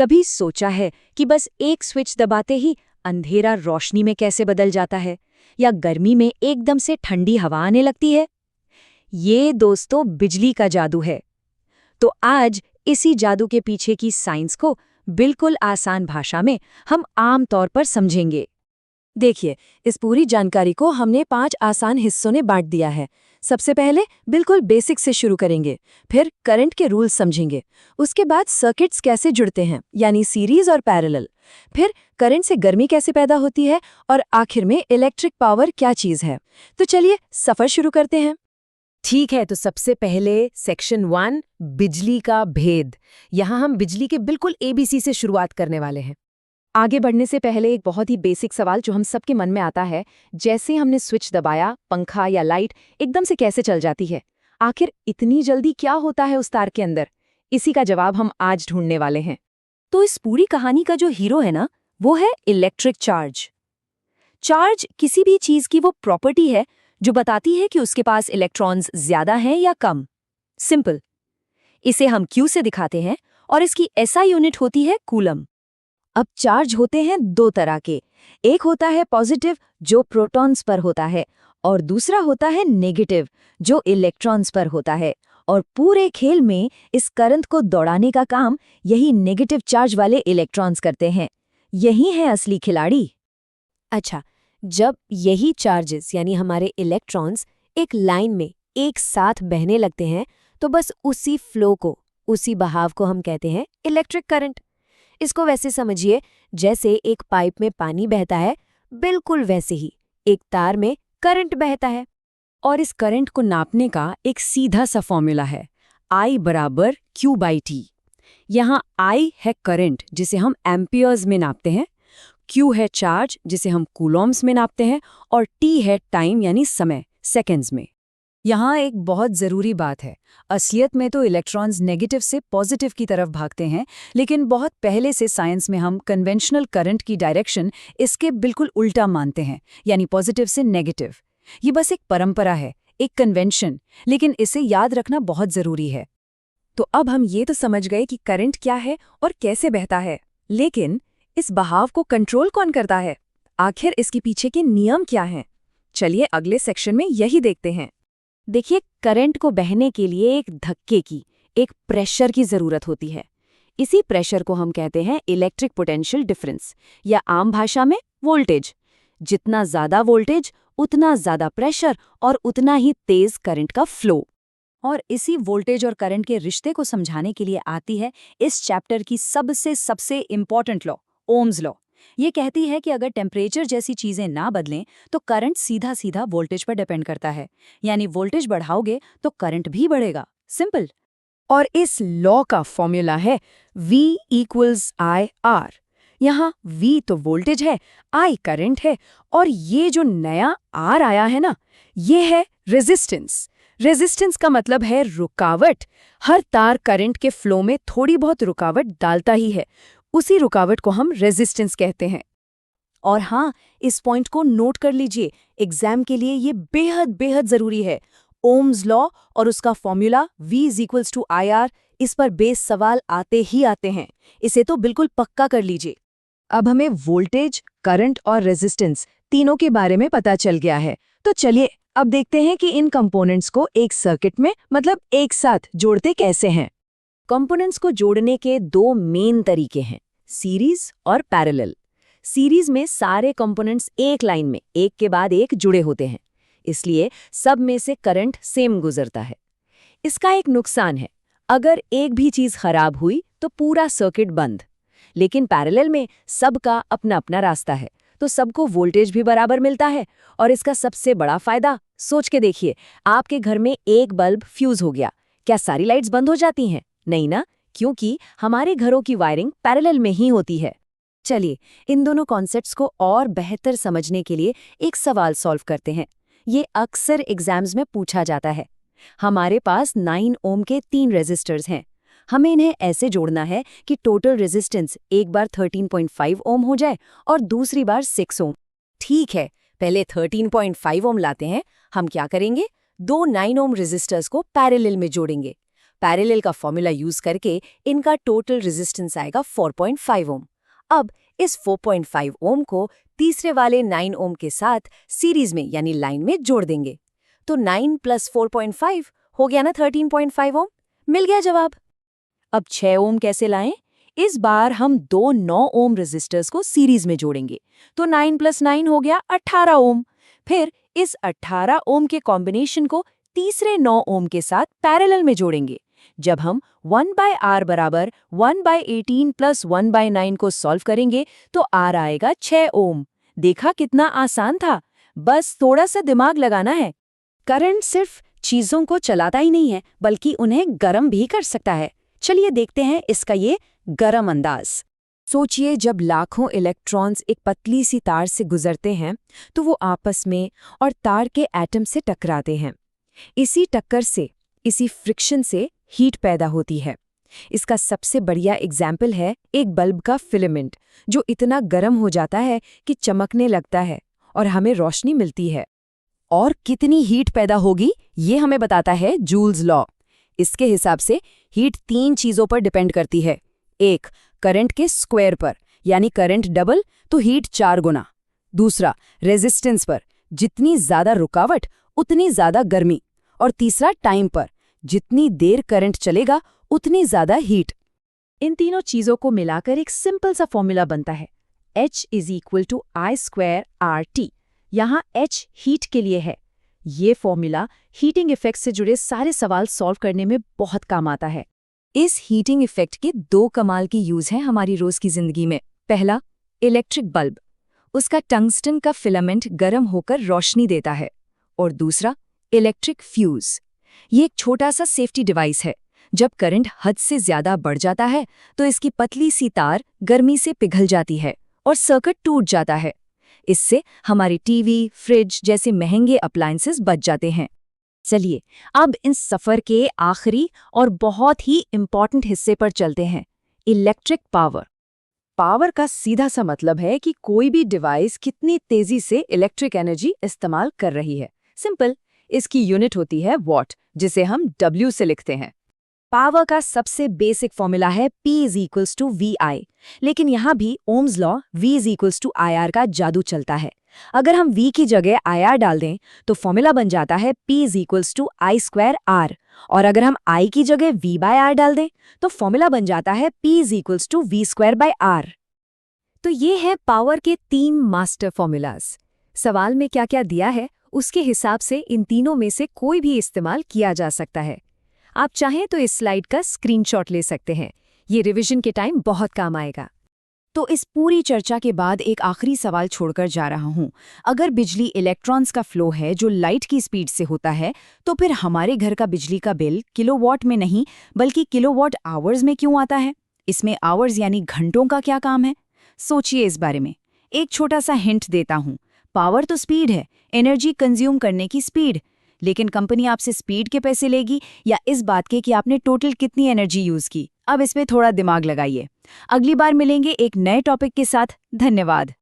कभी सोचा है कि बस एक स्विच दबाते ही अंधेरा रोशनी में कैसे बदल जाता है, या गर्मी में एकदम से ठंडी हवा आने लगती है? ये दोस्तों बिजली का जादू है। तो आज इसी जादू के पीछे की साइंस को बिल्कुल आसान भाषा में हम आम तौर पर समझेंगे। देखिए, इस पूरी जानकारी को हमने 5 आसान हिस्सों में बांट दिया है। सबसे पहले बिल्कुल बेसिक से शुरू करेंगे, फिर करंट के रूल्स समझेंगे, उसके बाद सर्किट्स कैसे जुड़ते हैं यानी सीरीज और पैरेलल, फिर करंट से गर्मी कैसे पैदा होती है और आखिर में इलेक्ट्रिक पावर क्या चीज़ है। तो चलिए सफ़र शुरू करते हैं। ठीक है, तो सबसे पहले सेक्शन 1 बिजली का भेद। यहाँ हम बिजली के बिल्कुल एबीसी से शुरुआत करने वाले हैं। आगे बढ़ने से पहले एक बहुत ही बेसिक सवाल जो हम सबके मन में आता है, जैसे हमने स्विच दबाया, पंखा या लाइट एकदम से कैसे चल जाती है? आखिर इतनी जल्दी क्या होता है उस तार के अंदर? इसी का जवाब हम आज ढूंढने वाले हैं। तो इस पूरी कहानी का जो हीरो है ना, वो है इलेक्ट्रिक चार्ज। चार्ज किसी भी चीज की वो प्रॉपर्टी है जो बताती है कि उसके पास इलेक्ट्रॉन्स ज्यादा हैं या कम। सिंपल। इसे हम क्यू से दिखाते हैं और इसकी एसआई यूनिट होती है कूलम। अब चार्ज होते हैं 2 तरह के, एक होता है पॉजिटिव जो प्रोटॉन्स पर होता है और दूसरा होता है नेगेटिव जो इलेक्ट्रॉन्स पर होता है। और पूरे खेल में इस करंट को दौड़ाने का काम यही नेगेटिव चार्ज वाले इलेक्ट्रॉन्स करते हैं। यही है असली खिलाड़ी। अच्छा, जब यही चार्जेस यानी हमारे इलेक्ट्रॉन्स एक लाइन में एक साथ बहने लगते हैं, तो बस उसी फ्लो को, उसी बहाव को हम कहते हैं इलेक्ट्रिक करंट। इसको वैसे समझिए जैसे एक पाइप में पानी बहता है, बिल्कुल वैसे ही एक तार में करंट बहता है। और इस करंट को नापने का एक सीधा सा फॉर्मूला है, I = Q/T। यहाँ I है करंट जिसे हम एम्पियर्स में नापते हैं, Q है चार्ज जिसे हम कूलॉम्स में नापते हैं, और T है टाइम यानी समय, सेकेंड्स में। यहाँ एक बहुत ज़रूरी बात है, असलियत में तो इलेक्ट्रॉन्स नेगेटिव से पॉजिटिव की तरफ भागते हैं, लेकिन बहुत पहले से साइंस में हम कन्वेंशनल करंट की डायरेक्शन इसके बिल्कुल उल्टा मानते हैं, यानी पॉजिटिव से नेगेटिव। ये बस एक परंपरा है, एक कन्वेंशन, लेकिन इसे याद रखना बहुत ज़रूरी है। तो अब हम ये तो समझ गए कि करंट क्या है और कैसे बहता है, लेकिन इस बहाव को कंट्रोल कौन करता है? आखिर इसके पीछे के नियम क्या हैं? चलिए अगले सेक्शन में यही देखते हैं। देखिए, करंट को बहने के लिए एक धक्के की, एक प्रेशर की जरूरत होती है। इसी प्रेशर को हम कहते हैं इलेक्ट्रिक पोटेंशियल डिफरेंस, या आम भाषा में वोल्टेज। जितना ज्यादा वोल्टेज उतना ज्यादा प्रेशर और उतना ही तेज करंट का फ्लो। और इसी वोल्टेज और करंट के रिश्ते को समझाने के लिए आती है इस चैप्टर की सबसे इम्पॉर्टेंट लॉ, ओम्स लॉ। ये कहती है कि अगर टेम्परेचर जैसी चीजें ना बदलें तो करंट सीधा सीधा वोल्टेज पर डिपेंड करता है, यानी वोल्टेज बढ़ाओगे तो करंट भी बढ़ेगा। सिंपल। और इस लॉ का फॉर्मूला है V = IR। यहाँ V तो वोल्टेज है, I करंट है, और ये जो नया R आया है ना, ये है रेजिस्टेंस। रेजिस्टेंस का मतलब है रुकावट। हर तार करंट के फ्लो में थोड़ी बहुत रुकावट डालता ही है, उसी रुकावट को हम रेजिस्टेंस कहते हैं। और हाँ, इस पॉइंट को नोट कर लीजिए, एग्जाम के लिए ये बेहद ज़रूरी है। ओम्स लॉ और उसका फॉर्मूला V = IR, इस पर बेस सवाल आते ही आते हैं। इसे तो बिल्कुल पक्का कर लीजिए। अब हमें वोल्टेज, करंट और रेजिस्टेंस तीनों के बारे में पता चल गया है, तो चलिए अब देखते हैं कि इन कंपोनेंट्स को एक सर्किट में, मतलब एक साथ जोड़ते कैसे हैं। कंपोनेंट्स को जोड़ने के 2 मेन तरीके हैं, सीरीज और पैरेलल। सीरीज में सारे कंपोनेंट्स एक लाइन में एक के बाद एक जुड़े होते हैं, इसलिए सब में से करंट सेम गुजरता है। इसका एक नुकसान है, अगर एक भी चीज खराब हुई तो पूरा सर्किट बंद। लेकिन पैरेलल में सबका अपना अपना रास्ता है, तो सबको वोल्टेज भी बराबर मिलता है। और इसका सबसे बड़ा फायदा, सोच के देखिए, आपके घर में एक बल्ब फ्यूज हो गया, क्या सारी लाइट्स बंद हो जाती हैं? नहीं ना, क्योंकि हमारे घरों की वायरिंग पैरेलल में ही होती है। चलिए इन दोनों कॉन्सेप्ट्स को और बेहतर समझने के लिए एक सवाल सॉल्व करते हैं। ये अक्सर एग्जाम्स में पूछा जाता है। हमारे पास 9 ओम के 3 रेजिस्टर्स हैं। हमें इन्हें ऐसे जोड़ना है कि टोटल रेजिस्टेंस एक बार 13.5 ओम हो जाए और दूसरी बार 6 ओम। ठीक है, पहले 13.5 ओम लाते हैं। हम क्या करेंगे, 2 9 ओम रेजिस्टर्स को पैरेलल में जोड़ेंगे। पैरेलल का फॉर्मूला यूज करके इनका टोटल रेजिस्टेंस आएगा 4.5 ओम। अब इस 4.5 ओम को तीसरे वाले 9 ओम के साथ सीरीज में यानी लाइन में जोड़ देंगे। तो 9 + 4.5 हो गया ना 13.5 ओम। मिल गया जवाब। अब 6 ओम कैसे लाएं? इस बार हम दो 9 ओम रेजिस्टर्स को सीरीज में जोड़ेंगे। तो 9 + 9 हो गया 18 ओम। फिर इस 18 ओम के कॉम्बिनेशन को तीसरे 9 ओम के साथ पैरेलल में जोड़ेंगे। जब हम 1/R बराबर 1/18 + 1/9 को सॉल्व करेंगे तो R आएगा 6 ओम। देखा कितना आसान था, बस थोड़ा सा दिमाग लगाना है। करंट सिर्फ चीजों को चलाता ही नहीं है बल्कि उन्हें गर्म भी कर सकता है। चलिए देखते हैं इसका ये गर्म अंदाज। सोचिए, जब लाखों इलेक्ट्रॉन्स एक पतली सी तार से गुजरते हैं तो वो आपस में और तार के एटम से टकराते हैं। इसी टक्कर से, इसी फ्रिक्शन से हीट पैदा होती है। इसका सबसे बढ़िया एग्जाम्पल है एक बल्ब का फिलामेंट, जो इतना गर्म हो जाता है कि चमकने लगता है और हमें रोशनी मिलती है। और कितनी हीट पैदा होगी ये हमें बताता है जूल्स लॉ। इसके हिसाब से हीट 3 चीजों पर डिपेंड करती है। 1, करंट के स्क्वायर पर, यानी करंट डबल तो हीट 4 गुना। दूसरा, रेजिस्टेंस पर, जितनी ज्यादा रुकावट उतनी ज्यादा गर्मी। और तीसरा, टाइम पर, जितनी देर करंट चलेगा उतनी ज्यादा हीट। इन तीनों चीजों को मिलाकर एक सिंपल सा फॉर्मूला बनता है, H = I² RT। यहाँ H हीट के लिए है। ये फॉर्मूला हीटिंग इफेक्ट से जुड़े सारे सवाल सॉल्व करने में बहुत काम आता है। इस हीटिंग इफेक्ट के 2 कमाल की यूज हैं हमारी रोज की जिंदगी में। पहला, इलेक्ट्रिक बल्ब। उसका टंगस्टन का फिलामेंट गर्म होकर रोशनी देता है। और दूसरा, इलेक्ट्रिक फ्यूज। ये एक छोटा सा सेफ्टी डिवाइस है। जब करंट हद से ज्यादा बढ़ जाता है तो इसकी पतली सी तार गर्मी से पिघल जाती है और सर्किट टूट जाता है। इससे हमारी टीवी, फ्रिज जैसे महंगे अप्लायंसेस बच जाते हैं। चलिए अब इस सफर के आखिरी और बहुत ही इम्पॉर्टेंट हिस्से पर चलते हैं, इलेक्ट्रिक पावर। पावर का सीधा सा मतलब है कि कोई भी डिवाइस कितनी तेजी से इलेक्ट्रिक एनर्जी इस्तेमाल कर रही है। सिंपल, इसकी यूनिट होती है वॉट, जिसे हम W से लिखते हैं। पावर का सबसे बेसिक फॉर्मूला है P = VI, लेकिन यहाँ भी ओम्स लॉ V = IR का जादू चलता है। अगर हम V की जगह IR डाल दें तो फॉर्मूला बन जाता है P = I² R, और अगर हम I की जगह V/R डाल दें तो फॉर्मूला बन जाता है P = V² R। तो ये है पावर के 3 मास्टर फॉर्मूलाज। सवाल में क्या क्या दिया है उसके हिसाब से इन तीनों में से कोई भी इस्तेमाल किया जा सकता है। आप चाहें तो इस स्लाइड का स्क्रीनशॉट ले सकते हैं, ये रिवीजन के टाइम बहुत काम आएगा। तो इस पूरी चर्चा के बाद एक आखिरी सवाल छोड़कर जा रहा हूँ। अगर बिजली इलेक्ट्रॉन्स का फ्लो है जो लाइट की स्पीड से होता है, तो फिर हमारे घर का बिजली का बिल किलोवाट में नहीं बल्कि किलोवाट आवर्स में क्यों आता है? इसमें आवर्स यानी घंटों का क्या काम है? सोचिए इस बारे में। एक छोटा सा हिंट देता हूँ। पावर तो स्पीड है, एनर्जी कंज्यूम करने की स्पीड, लेकिन कंपनी आपसे स्पीड के पैसे लेगी या इस बात के कि आपने टोटल कितनी एनर्जी यूज की? अब इस पे थोड़ा दिमाग लगाइए। अगली बार मिलेंगे एक नए टॉपिक के साथ। धन्यवाद।